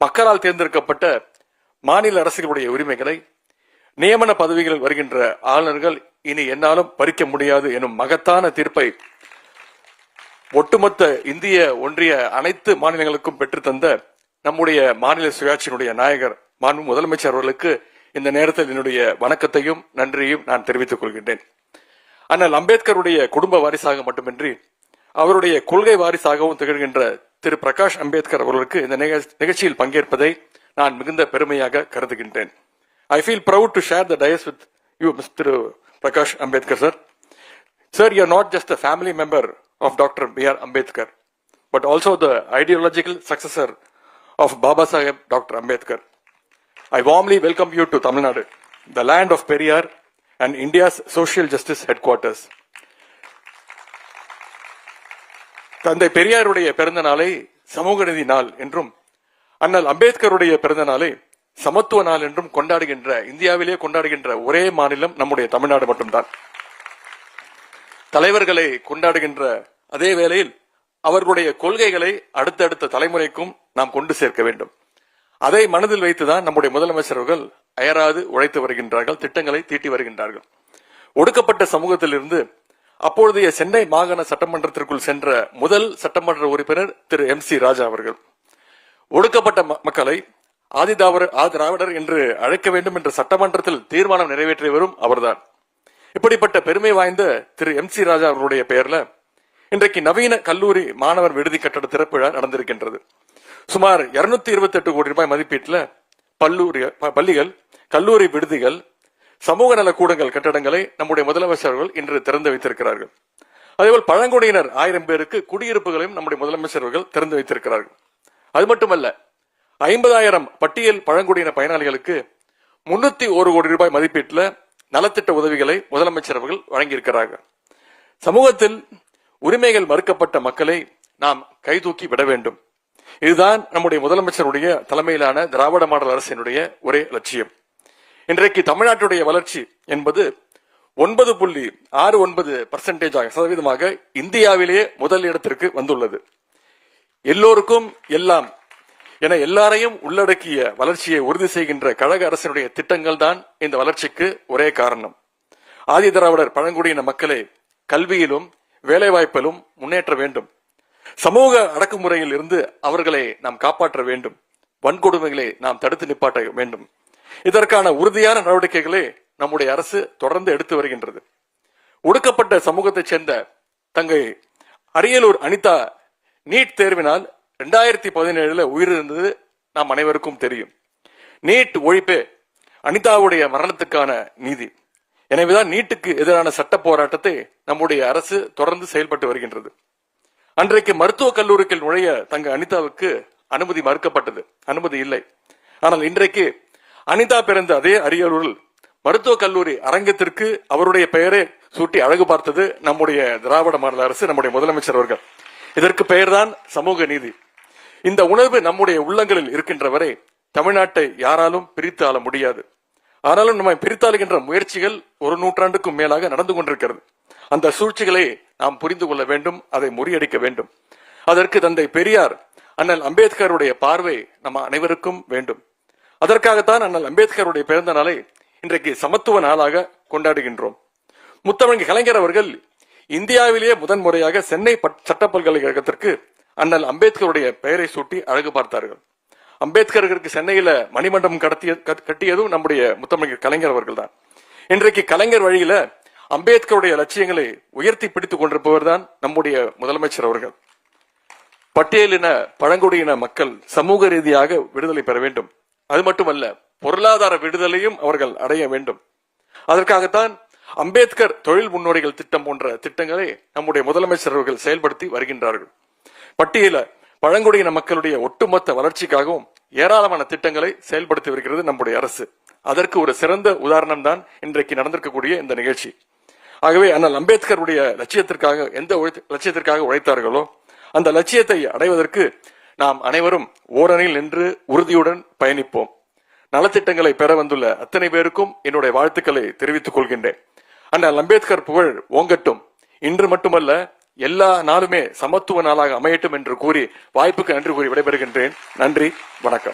மக்களால் தேர்ந்தெடுக்கப்பட்ட மாநில அரசுகளுடைய உரிமைகளை நியமன பதவிகளில் வருகின்ற ஆளுநர்கள் இனி என்னாலும் பறிக்க முடியாது எனும் மகத்தான தீர்ப்பை ஒட்டுமொத்த இந்திய ஒன்றிய அனைத்து மாநிலங்களுக்கும் பெற்றுத்தந்த நம்முடைய மாநில சுயாட்சியினுடைய நாயகர் மாண்பு முதலமைச்சர் அவர்களுக்கு இந்த நேரத்தில் என்னுடைய வணக்கத்தையும் நன்றியையும் நான் தெரிவித்துக் கொள்கின்றேன். அண்ணல் அம்பேத்கருடைய குடும்ப வாரிசாக மட்டுமின்றி அவருடைய கொள்கை வாரிசாகவும் திகழ்கின்ற திரு பிரகாஷ் அம்பேத்கர் அவர்களுக்கு இந்த நிகழ்ச்சியில் பங்கேற்பதை நான் மிகுந்த பெருமையாக கருதுகின்றேன். I feel proud to share the dais with you, Mr. Prakash Ambedkar, sir. Sir, you are not just a family member of Dr. B.R. Ambedkar, but also the ideological successor of Baba Saheb Dr. Ambedkar. I warmly welcome you to Tamil Nadu, the land of Periyar and India's social justice headquarters. தந்தை பெரியாருடைய பிறந்த நாளை சமூக நீதி நாள் என்றும் அண்ணல் அம்பேத்கருடைய பிறந்த நாளை சமத்துவ நாள் என்றும் கொண்டாடுகின்ற, இந்தியாவிலே கொண்டாடுகின்ற ஒரே மாநிலம் நம்முடைய தமிழ்நாடு மட்டும்தான். தலைவர்களை கொண்டாடுகின்ற அதே வேளையில் அவர்களுடைய கொள்கைகளை அடுத்தடுத்த தலைமுறைக்கும் நாம் கொண்டு சேர்க்க வேண்டும். அதை மனதில் வைத்துதான் நம்முடைய முதலமைச்சர்கள் அயராது உழைத்து வருகின்றார்கள், திட்டங்களை தீட்டி வருகின்றார்கள். ஒடுக்கப்பட்ட சமூகத்திலிருந்து அப்பொழுதைய சென்னை மாகாண சட்டமன்றத்திற்குள் சென்ற முதல் சட்டமன்ற உறுப்பினர் திரு MC ராஜா அவர்கள். ஒடுக்கப்பட்ட மக்களை ஆதிதிராவிடர் என்று அழைக்க வேண்டும் என்ற சட்டமன்றத்தில் தீர்மானம் நிறைவேற்றியவரும் அவர்தான். இப்படிப்பட்ட பெருமை வாய்ந்த திரு MC ராஜா அவர்களுடைய பெயர்ல இன்றைக்கு நவீன கல்லூரி மாணவர் விடுதி கட்டட திறப்பு விழா நடந்திருக்கின்றது. சுமார் 228 கோடி ரூபாய் மதிப்பீட்டில் பள்ளிகள், கல்லூரி விடுதிகள், சமூக நல கூடங்கள் கட்டடங்களை நம்முடைய முதலமைச்சர்கள் இன்று திறந்து வைத்திருக்கிறார்கள். அதேபோல் பழங்குடியினர் 1000 பேருக்கு குடியிருப்புகளையும் நம்முடைய முதலமைச்சர்கள் திறந்து வைத்திருக்கிறார்கள். அது மட்டுமல்ல, 50,000 பட்டியல் பழங்குடியின பயனாளிகளுக்கு 301 கோடி ரூபாய் மதிப்பீட்டில் நலத்திட்ட உதவிகளை முதலமைச்சர் அவர்கள் வழங்கியிருக்கிறார்கள். சமூகத்தில் உரிமைகள் மறுக்கப்பட்ட மக்களை நாம் கைதூக்கி விட வேண்டும். இதுதான் நம்முடைய முதலமைச்சருடைய தலைமையிலான திராவிட மாடல் அரசினுடைய ஒரே லட்சியம். இன்றைக்கு தமிழ்நாட்டுடைய வளர்ச்சி என்பது 9.69% இந்தியாவிலேயே முதல் இடத்திற்கு வந்துள்ளது. எல்லோருக்கும் எல்லாம் என எல்லாரையும் உள்ளடக்கிய வளர்ச்சியை உறுதி செய்கின்ற கழக அரசினுடைய திட்டங்கள் தான் இந்த வளர்ச்சிக்கு ஒரே காரணம். ஆதி திராவிடர் பழங்குடியின மக்களை கல்வியிலும் வேலைவாய்ப்பிலும் முன்னேற்ற வேண்டும். சமூக அடக்குமுறையில் இருந்து அவர்களை நாம் காப்பாற்ற வேண்டும். வன்கொடுமைகளை நாம் தடுத்து நிப்பாட்ட வேண்டும். இதற்கான உறுதியான நடவடிக்கைகளை நம்முடைய அரசு தொடர்ந்து எடுத்து வருகின்றது. ஒடுக்கப்பட்ட சமூகத்தைச் சேர்ந்த தங்கை அரியலூர் அனிதா நீட் தேர்வினால் 2017 உயிரிழந்தது நாம் அனைவருக்கும் தெரியும். நீட் ஒழிப்பே அனிதாவுடைய மரணத்துக்கான நீதி. எனவேதான் நீட்டுக்கு எதிரான சட்ட போராட்டத்தை நம்முடைய அரசு தொடர்ந்து செயல்பட்டு வருகின்றது. அன்றைக்கு மருத்துவக் கல்லூரிக்கு நுழைய தங்க அனிதாவுக்கு அனுமதி மறுக்கப்பட்டது, அனுமதி இல்லை. ஆனால் இன்றைக்கு அனிதா பிறந்த அதே அரியலூரில் மருத்துவக் கல்லூரி அரங்கத்திற்கு அவருடைய பெயரை சூட்டி அழகு பார்த்தது நம்முடைய திராவிட மாடல் அரசு, நம்முடைய முதலமைச்சர் அவர்கள். இதற்கு பெயர்தான் சமூக நீதி. இந்த உணர்வு நம்முடைய உள்ளங்களில் இருக்கின்ற வரை தமிழ்நாட்டை யாராலும் பிரித்து ஆள முடியாது. ஆனாலும் நம்மை பிரித்தாளுகின்ற முயற்சிகள் 1 நூற்றாண்டுக்கும் மேலாக நடந்து கொண்டிருக்கிறது. அந்த சூழ்ச்சிகளை நாம் புரிந்து கொள்ள வேண்டும், அதை முறியடிக்க வேண்டும். அதற்கு தந்தை பெரியார் அண்ணல் அம்பேத்கருடைய பார்வை நம்ம அனைவருக்கும் வேண்டும். அதற்காகத்தான் அண்ணல் அம்பேத்கருடைய பிறந்த நாளை இன்றைக்கு சமத்துவ நாளாக கொண்டாடுகின்றோம். முத்தமிழ் கலைஞர் அவர்கள் இந்தியாவிலேயே முதன்முறையாக சென்னை சட்ட பல்கலைக்கழகத்திற்கு அண்ணல் அம்பேத்கருடைய பெயரை சூட்டி அழகு பார்த்தார்கள். அம்பேத்கருக்கு சென்னையில மணிமண்டபம் கட்டியதும் நம்முடைய முத்தமிழ் கலைஞர் அவர்கள் தான். இன்றைக்கு கலைஞர் வழியில அம்பேத்கருடைய லட்சியங்களை உயர்த்தி பிடித்துக் கொண்டிருப்பவர் தான் நம்முடைய முதலமைச்சர் அவர்கள். பட்டியலின பழங்குடியின மக்கள் சமூக ரீதியாக விடுதலை பெற வேண்டும். அது மட்டுமல்ல, பொருளாதார விடுதலையும் அவர்கள் அடைய வேண்டும். அதற்காகத்தான் அம்பேத்கர் தொழில் முன்னோடிகள் திட்டம் போன்ற திட்டங்களை நம்முடைய முதலமைச்சர் அவர்கள் செயல்படுத்தி வருகின்றார்கள். பட்டியல பழங்குடியின மக்களுடைய ஒட்டுமொத்த வளர்ச்சிக்காகவும் ஏராளமான திட்டங்களை செயல்படுத்தி வருகிறது நம்முடைய அரசு. அதற்கு ஒரு சிறந்த உதாரணம் தான் இன்றைக்கு நடந்திருக்கக்கூடிய இந்த நிகழ்ச்சி. ஆகவே அண்ணல் அம்பேத்கருடைய லட்சியத்திற்காக எந்த லட்சியத்திற்காக உழைத்தார்களோ அந்த லட்சியத்தை அடைவதற்கு நாம் அனைவரும் ஓரணியில் நின்று உறுதியுடன் பயணிப்போம். நலத்திட்டங்களை பெற வந்துள்ள அத்தனை பேருக்கும் என்னுடைய வாழ்த்துக்களை தெரிவித்துக் கொள்கின்றேன். அண்ணல் அம்பேத்கர் புகழ் ஓங்கட்டும். இன்று மட்டுமல்ல, எல்லா நாளுமே சமத்துவ நாளாக அமையட்டும் என்று கூறி வாய்ப்புக்கு நன்றி கூறி விடைபெறுகின்றேன். நன்றி, வணக்கம்.